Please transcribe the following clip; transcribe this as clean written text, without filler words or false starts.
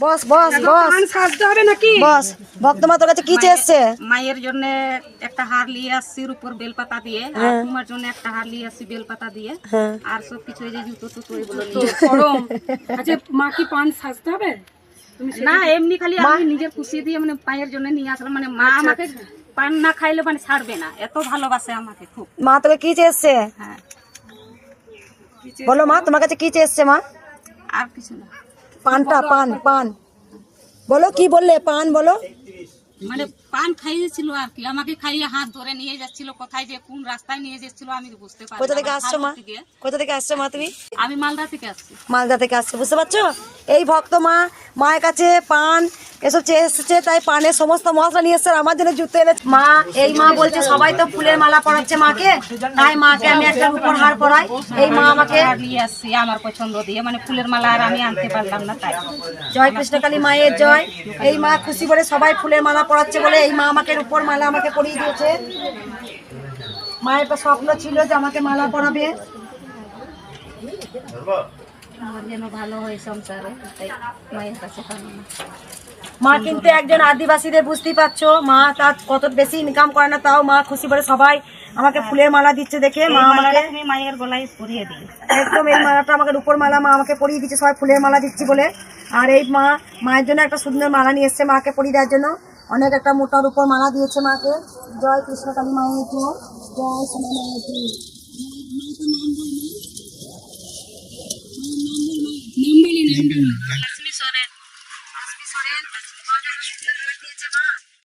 বস বস বস সাজতে হবে নাকি? বস ভক্তমা তোর কাছে কি চেয়েছে? মায়ের জন্য একটা হার নিয়ে আসছি উপর বেলপাতা দিয়ে, আর তোমার জন্য একটা হার নিয়ে আসছি বেলপাতা দিয়ে, আর সব কিছু এই যে জুতো টুতো এগুলো নিয়ে গরম। আচ্ছা মা কি পান সাজতে হবে? না, এমনি খালি আমি নিজের খুশি দিয়ে মানে মায়ের জন্য নিয়ে আসলাম। মানে মা আমাকে পান না খাইলে মানে ছাড়বে না, এত ভালোবাসে আমাকে খুব। মা তোকে কি চেয়েছে? হ্যাঁ, বলো মা তোমার কাছে কি চেয়েছে মা? আর কিছু না। পানটা পান পান বলো, কি বললে? পান বলো। মানে পান খাইয়েছিল আর কি, আমাকে খাইয়ে হাত ধরে নিয়ে যাচ্ছিল, কোথায় যে কোন রাস্তায় নিয়ে যাচ্ছিল আমি বুঝতে পারি। কোথা থেকে আসছো মা? কোথা থেকে আসছো মা তুমি? আমি মালদা থেকে আসছি। মালদা থেকে আসছো, বুঝতে পারছো? এই ভক্ত মা মায়ের কাছে পান এসব চেয়ে এসেছে, তাই পানের সমস্ত মশলা নিয়ে এসছে, আমার জন্য জুতো এনে। মা এই মা বলছে সবাই তো ফুলের মালা পরাচ্ছে মাকে, তাই মাকে আমি একটা রূপোর হার পরাই। এই মা আমাকে হার নিয়ে আসছি আমার পছন্দ দিয়ে, মানে ফুলের মালা আর আমি আনতে পারলাম না তাই। জয় কৃষ্ণকালী মায়ের জয়। এই মা খুশি করে সবাই ফুলের মালা পরাচ্ছে বলে এই মা আমাকে রূপোর মালা আমাকে পরিয়ে দিয়েছে। মায়ের তো স্বপ্ন ছিল যে আমাকে মালা পরাবে। আমার যেন ভালো হয় সংসারে, তাই মায়ের কাছে কামনা। মা কিন্তু একজন আদিবাসীদের, বুঝতেই পারছো, মা তার কত বেশি ইনকাম করে না, তাও মা খুশি করে সবাই আমাকে ফুলের মালা দিচ্ছে দেখে মা আমাকে তুমি মায়ের গলায় পরিয়ে দিই। একদম এই মালাটা আমাকে রূপোর মালা মা আমাকে পরিয়ে দিচ্ছে, সবাই ফুলের মালা দিচ্ছি বলে। আর এই মা মায়ের জন্য একটা সুন্দর মালা নিয়ে এসছে মাকে পরিয়ে দেওয়ার জন্য, অনেক একটা মোটা রূপোর মালা দিয়েছে মাকে। জয় কৃষ্ণকালী মায়ের জয়, জয় সোনা মায়ের জয়। নাম বলি